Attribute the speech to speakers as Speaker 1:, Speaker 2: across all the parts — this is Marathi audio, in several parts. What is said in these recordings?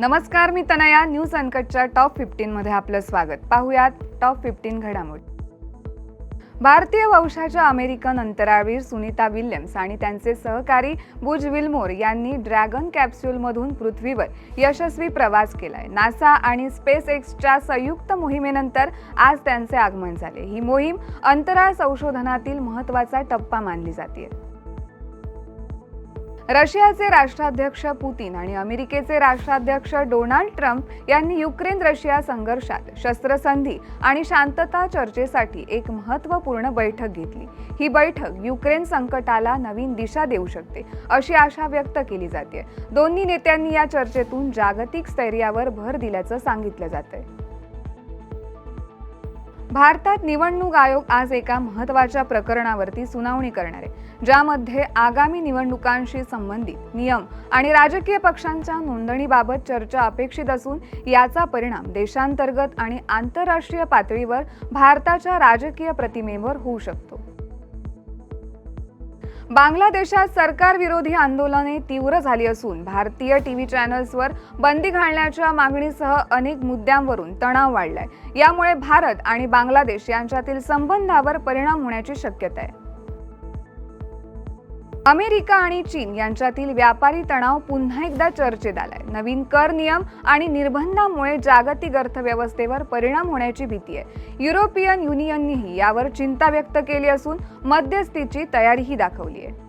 Speaker 1: नमस्कार, मी तनया. न्यूज अनकटच्या टॉप 15 मध्ये आपलं स्वागत. पाहूयात टॉप 15 घडामोडी. भारतीय वंशाच्या अमेरिकन अंतराळवीर सुनीता विल्यम्स आणि त्यांचे सहकारी बुज विल्मोर यांनी ड्रॅगन कॅप्सूलमधून पृथ्वीवर यशस्वी प्रवास केलाय. नासा आणि स्पेस एक्सच्या संयुक्त मोहिमेनंतर आज त्यांचे आगमन झाले. ही मोहीम अंतराळ संशोधनातील महत्त्वाचा टप्पा मानली जाते. रशियाचे राष्ट्राध्यक्ष पुतीन आणि अमेरिकेचे राष्ट्राध्यक्ष डोनाल्ड ट्रम्प यांनी युक्रेन रशिया संघर्षात शस्त्रसंधी आणि शांतता चर्चेसाठी एक महत्त्वपूर्ण बैठक घेतली. ही बैठक युक्रेन संकटाला नवीन दिशा देऊ शकते अशी आशा व्यक्त केली जाते. दोन्ही नेत्यांनी या चर्चेतून जागतिक स्थैर्यावर भर दिल्याचं सांगितलं जातंय. भारतात निवडणूक आयोग आज एका महत्त्वाच्या प्रकरणावरती सुनावणी करणार आहे, ज्यामध्ये आगामी निवडणुकांशी संबंधित नियम आणि राजकीय पक्षांच्या नोंदणीबाबत चर्चा अपेक्षित असून याचा परिणाम देशांतर्गत आणि आंतरराष्ट्रीय पातळीवर भारताच्या राजकीय प्रतिमेवर होऊ शकतो. बांगलादेशात सरकार विरोधी आंदोलने तीव्र झाली असून भारतीय टीव्ही चॅनल्सवर बंदी घालण्याच्या मागणीसह अनेक मुद्द्यांवरून तणाव वाढलाय. यामुळे भारत आणि बांगलादेश यांच्यातील संबंधावर परिणाम होण्याची शक्यता आहे. अमेरिका आणि चीन यांच्यातील व्यापारी तणाव पुन्हा एकदा चर्चेत आलाय. नवीन कर नियम आणि निर्बंधांमुळे जागतिक अर्थव्यवस्थेवर परिणाम होण्याची भीती आहे. युरोपियन युनियननेही यावर चिंता व्यक्त केली असून मध्यस्थीची तयारीही दाखवली आहे.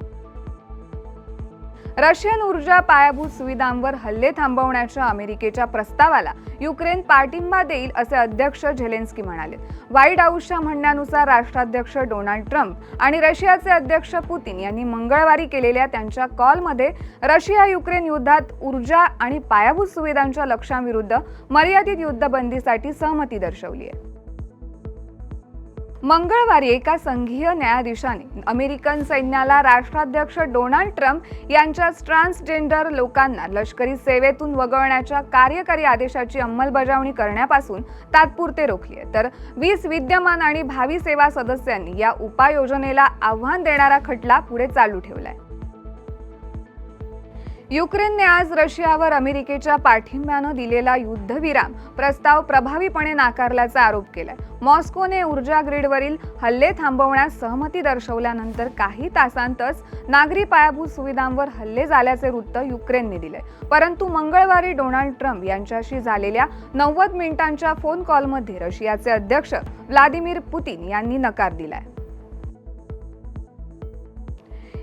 Speaker 1: रशियन ऊर्जा पायाभूत सुविधांवर हल्ले थांबवण्याच्या अमेरिकेच्या प्रस्तावाला युक्रेन पाठिंबा देईल असे अध्यक्ष झेलेन्स्की म्हणाले. व्हाईट हाऊसच्या म्हणण्यानुसार राष्ट्राध्यक्ष डोनाल्ड ट्रम्प आणि रशियाचे अध्यक्ष पुतीन यांनी मंगळवारी केलेल्या त्यांच्या कॉलमध्ये रशिया युक्रेन युद्धात ऊर्जा आणि पायाभूत सुविधांच्या लक्ष्यांविरुद्ध मर्यादित युद्धबंदीसाठी सहमती दर्शवली आहे. मंगळवारी एका संघीय न्यायाधीशाने अमेरिकन सैन्याला राष्ट्राध्यक्ष डोनाल्ड ट्रम्प यांच्या ट्रान्सजेंडर लोकांना लष्करी सेवेतून वगळण्याच्या कार्यकारी आदेशाची अंमलबजावणी करण्यापासून तात्पुरते रोखले, तर 20 विद्यमान आणि भावी सेवा सदस्यांनी या उपाययोजनेला आव्हान देणारा खटला पुढे चालू ठेवलाय. युक्रेनने आज रशियावर अमेरिकेच्या पाठिंब्यानं दिलेला युद्धविराम प्रस्ताव प्रभावीपणे नाकारल्याचा आरोप केलाय. मॉस्कोने ऊर्जा ग्रीडवरील हल्ले थांबवण्यास सहमती दर्शवल्यानंतर काही तासांतच नागरी पायाभूत सुविधांवर हल्ले झाल्याचे वृत्त युक्रेनने दिले. परंतु मंगळवारी डोनाल्ड ट्रम्प यांच्याशी झालेल्या 90 मिनिटांच्या फोन कॉलमध्ये रशियाचे अध्यक्ष व्लादिमीर पुतीन यांनी नकार दिलाय.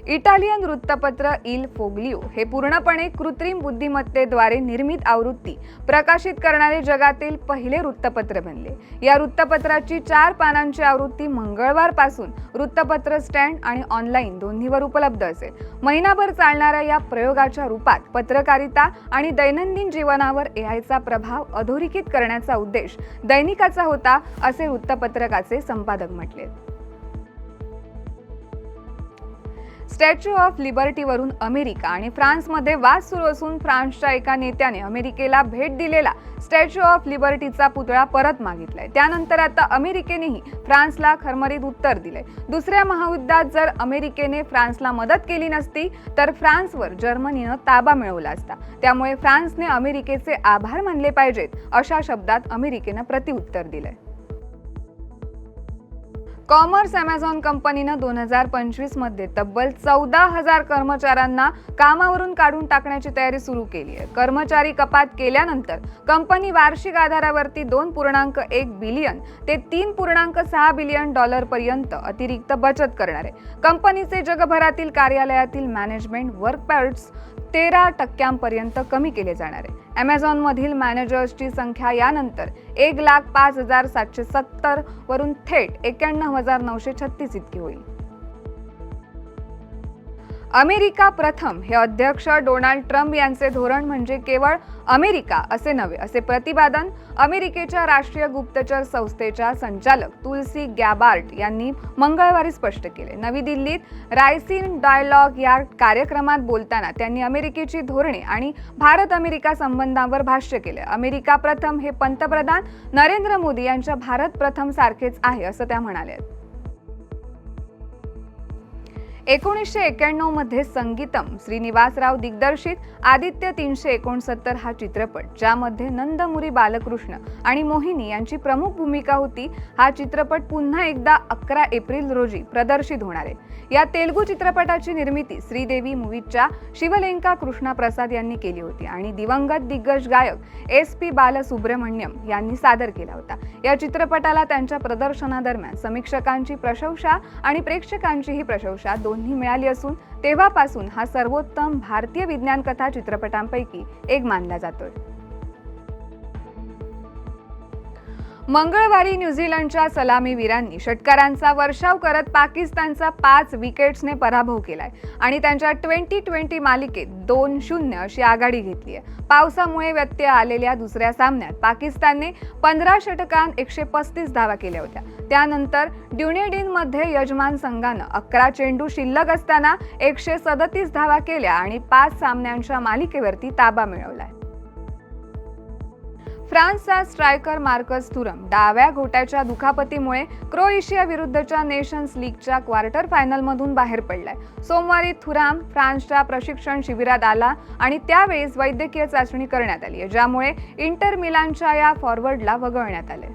Speaker 1: इटालियन वृत्तपत्र इल फोग्लिओ हे पूर्णपणे कृत्रिम बुद्धिमत्तेद्वारे निर्मित आवृत्ती प्रकाशित करणारे जगातील पहिले वृत्तपत्र बनले. या वृत्तपत्राची 4 पानांची आवृत्ती मंगळवारपासून वृत्तपत्र स्टँड आणि ऑनलाईन दोन्हीवर उपलब्ध असेल. महिनाभर चालणाऱ्या या प्रयोगाच्या रूपात पत्रकारिता आणि दैनंदिन जीवनावर एआयचा प्रभाव अधोरेखित करण्याचा उद्देश दैनिकाचा होता, असे वृत्तपत्रकाचे संपादक म्हटले. स्टॅच्यू ऑफ लिबर्टीवरून अमेरिका आणि फ्रान्समध्ये वाद सुरू असून फ्रान्सच्या एका नेत्याने अमेरिकेला भेट दिलेला स्टॅच्यू ऑफ लिबर्टीचा पुतळा परत मागितलाय. त्यानंतर आता अमेरिकेनेही फ्रान्सला खरमरीत उत्तर दिलंय. दुसऱ्या महायुद्धात जर अमेरिकेने फ्रान्सला मदत केली नसती तर फ्रान्सवर जर्मनीनं ताबा मिळवला असता. त्यामुळे फ्रान्सने अमेरिकेचे आभार मानले पाहिजेत, अशा शब्दात अमेरिकेनं प्रतिउत्तर दिलंय. कॉमर्स अमेझॉन कंपनीनं 2025 मध्ये तब्बल 14,000 कर्मचाऱ्यांना कामावरून काढून टाकण्याची तयारी सुरू केली आहे. कर्मचारी कपात केल्यानंतर कंपनी वार्षिक आधारावरती $2.1 बिलियन ते $3.6 बिलियन पर्यंत अतिरिक्त बचत करणार आहे. कंपनीचे जगभरातील कार्यालयातील मॅनेजमेंट वर्कपर्स 13% कमी केले जाणार आहे. अमेझॉनमधील मॅनेजर्सची संख्या यानंतर 1,05,770 वरून थेट 91,936 इतकी होईल. अमेरिका प्रथम हे अध्यक्ष डोनाल्ड ट्रम्प यांचे धोरण म्हणजे केवळ अमेरिका असे नव्हे, असे प्रतिपादन अमेरिकेच्या राष्ट्रीय गुप्तचर संस्थेच्या संचालक तुलसी गॅबार्ड यांनी मंगळवारी स्पष्ट केले. नवी दिल्लीत रायसीन डायलॉग या कार्यक्रमात बोलताना त्यांनी अमेरिकेची धोरणे आणि भारत-अमेरिका संबंधांवर भाष्य केले. अमेरिका प्रथम हे पंतप्रधान नरेंद्र मोदी यांच्या भारत प्रथम सारखेच आहे, असं त्या म्हणाल्या. 1991 मध्ये संगीतम श्रीनिवासराव दिग्दर्शित आदित्य 369 हा चित्रपट, ज्यामध्ये नंदमुरी बालकृष्ण आणि मोहिनी यांची प्रमुख भूमिका होती, हा चित्रपट पुन्हा एकदा 11 एप्रिल रोजी प्रदर्शित होणार आहे. या तेलुगू चित्रपटाची निर्मिती श्रीदेवी मूवीजच्या शिवलेंका कृष्णा प्रसाद यांनी केली होती आणि दिवंगत दिग्गज गायक SP बालसुब्रमण्यम यांनी सादर केला होता. या चित्रपटाला त्यांच्या प्रदर्शनादरम्यान समीक्षकांची प्रशंसा आणि प्रेक्षकांचीही प्रशंसा दोन्ही मिळाली असून तेव्हापासून हा सर्वोत्तम भारतीय विज्ञान कथा चित्रपटांपैकी एक मानला जातोय. मंगळवारी न्यूझीलंडच्या सलामीवीरांनी षटकारांचा वर्षाव करत पाकिस्तानचा 5 विकेट्सने पराभव केलाय आणि त्यांच्या 2020 मालिकेत 2-0 अशी आघाडी घेतली आहे. पावसामुळे व्यत्यय आलेल्या दुसऱ्या सामन्यात पाकिस्तानने 15 षटकांत 135 धावा केल्या होत्या. त्यानंतर ड्युनेडिनमध्ये यजमान संघानं 11 चेंडू शिल्लक असताना 137 धावा केल्या आणि 5 सामन्यांच्या मालिकेवरती ताबा मिळवलाय. फ्रान्सचा स्ट्रायकर मार्कस थुरम डाव्या घोट्याच्या दुखापतीमुळे क्रोएशिया विरुद्धच्या नेशन्स लीगच्या क्वार्टर फायनलमधून बाहेर पडलाय. सोमवारी थुराम फ्रान्सच्या प्रशिक्षण शिबिरात आला आणि त्यावेळेस वैद्यकीय चाचणी करण्यात आली, ज्यामुळे इंटर मिलानच्या या फॉरवर्डला वगळण्यात आले.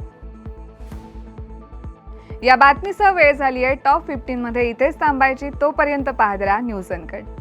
Speaker 1: या बातमीसह वेळ झाली आहे टॉप 15 मध्ये इथेच थांबायची. तोपर्यंत पाहत राहा न्यूज अनकट.